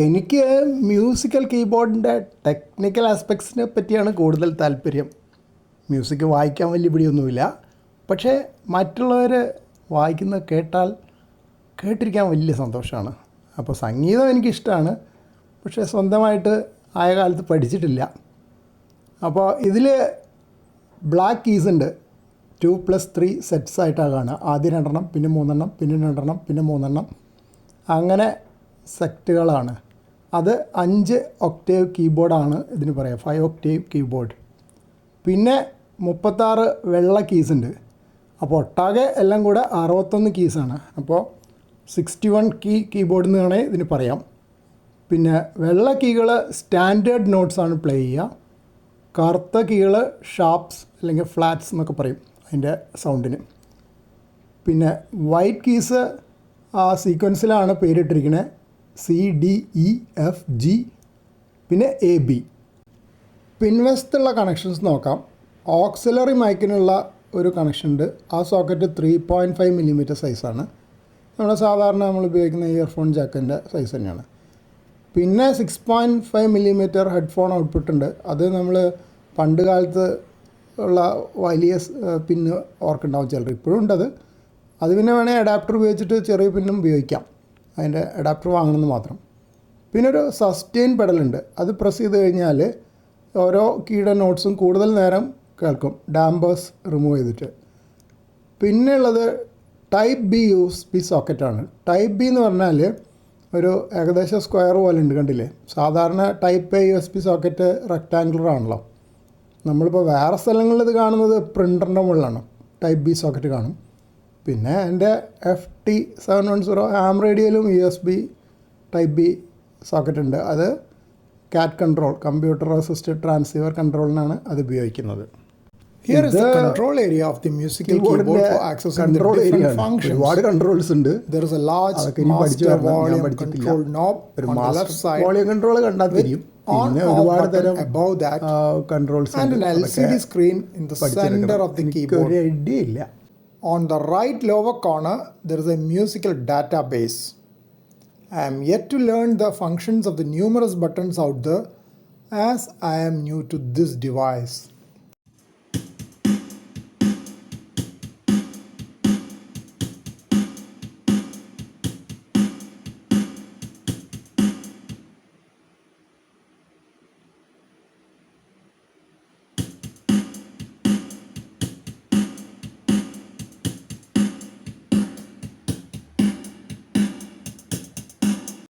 എനിക്ക് musical കീബോർഡിൻ്റെ technical ആസ്പെക്ട്സിനെ പറ്റിയാണ് കൂടുതൽ താല്പര്യം. മ്യൂസിക് വായിക്കാൻ വലിയ പിടിയൊന്നുമില്ല, പക്ഷേ മറ്റുള്ളവർ വായിക്കുന്നത് കേട്ടിരിക്കാൻ വലിയ സന്തോഷമാണ്. അപ്പോൾ സംഗീതം എനിക്കിഷ്ടമാണ്, പക്ഷേ സ്വന്തമായിട്ട് ആയ കാലത്ത് പഠിച്ചിട്ടില്ല. അപ്പോൾ ഇതിൽ ബ്ലാക്ക് കീസ് ഉണ്ട്, 2+3 സെറ്റ്സ് ആയിട്ടാണ് കാണുക. ആദ്യം 2 പിന്നെ 3 പിന്നെ 2 പിന്നെ 3 അങ്ങനെ സെറ്റുകളാണ്. അത് 5 ഒക്ടേവ് കീബോർഡാണ് ഇതിന് പറയുക, 5 ഒക്ടേവ് കീബോർഡ്. പിന്നെ 36 വെള്ള കീസ് ഉണ്ട്. അപ്പോൾ ഒട്ടാകെ എല്ലാം കൂടെ 61 കീസാണ്. അപ്പോൾ 61 കീബോർഡ് എന്ന് വേണമെങ്കിൽ ഇതിന് പറയാം. പിന്നെ വെള്ള കീകൾ സ്റ്റാൻഡേർഡ് നോട്ട്സാണ് പ്ലേ ചെയ്യുക. കറുത്ത കീകൾ ഷാർപ്സ് അല്ലെങ്കിൽ ഫ്ലാറ്റ്സ് എന്നൊക്കെ പറയും അതിൻ്റെ സൗണ്ടിന്. പിന്നെ വൈറ്റ് കീസ് ആ സീക്വൻസിലാണ് പേരിട്ടിരിക്കുന്നത്, CDEFG പിന്നെ AB. പിൻവശത്തുള്ള കണക്ഷൻസ് നോക്കാം. ഓക്സിലറി മൈക്കിനുള്ള ഒരു കണക്ഷൻ ഉണ്ട്. ആ സോക്കറ്റ് 3.5 mm സൈസാണ്. നമ്മുടെ സാധാരണ നമ്മൾ ഉപയോഗിക്കുന്ന ഇയർഫോൺ ജാക്കിൻ്റെ സൈസ് തന്നെയാണ്. പിന്നെ 6.5 mm ഹെഡ്ഫോൺ ഔട്ട്പുട്ട് ഉണ്ട്. അത് നമ്മൾ പണ്ട് കാലത്ത് ഉള്ള വലിയ പിന്ന് ഓർക്കുണ്ടാവും ചിലർ, ഇപ്പോഴും ഉണ്ടത്. അത് പിന്നെ വേണേൽ അഡാപ്റ്റർ ഉപയോഗിച്ചിട്ട് ചെറിയ പിന്നും ഉപയോഗിക്കാം, അതിൻ്റെ അഡാപ്റ്റർ വാങ്ങണമെന്ന് മാത്രം. പിന്നെ ഒരു സസ്റ്റെയിൻ പെഡലുണ്ട്. അത് പ്രസ് ചെയ്ത് കഴിഞ്ഞാൽ ഓരോ കീയുടെ നോട്ട്സും കൂടുതൽ നേരം കേൾക്കും, ഡാമ്പേഴ്സ് റിമൂവ് ചെയ്തിട്ട്. പിന്നെ ഉള്ളത് ടൈപ്പ് B USB സോക്കറ്റാണ്. ടൈപ്പ് B എന്ന് പറഞ്ഞാൽ ഒരു ഏകദേശം സ്ക്വയർ പോലെ ഉണ്ട്, കണ്ടില്ലേ? സാധാരണ type A USB socket rectangular ആണല്ലോ. നമ്മളിപ്പോൾ വേറെ സ്ഥലങ്ങളിൽ ഇത് കാണുന്നത് പ്രിൻ്ററിൻ്റെ മുകളിലാണ് ടൈപ്പ് B സോക്കറ്റ് കാണും. പിന്നെ എൻ്റെ FT710 ഹാം റേഡിയോയിലും USB ടൈപ്പ് B സോക്കറ്റ് ഉണ്ട്. അത് CAT control, computer assisted transceiver കൺട്രോളിനാണ് അത് ഉപയോഗിക്കുന്നത്. Here is the control area of the musical keyboard for accessing the different functions. ഒരുപാട് കൺട്രോൾസ് ഉണ്ട്. There is a large master volume control knob on the left side. Volume control കണ്ടാൽ തിരിയും. പിന്നെ ഒരുപാട് തരം above that controls and an LCD screen in the center of the keyboard. ഒരു idea ഇല്ല. On the right lower corner there is a musical database. I am yet to learn the functions of the numerous buttons out there as I am new to this device.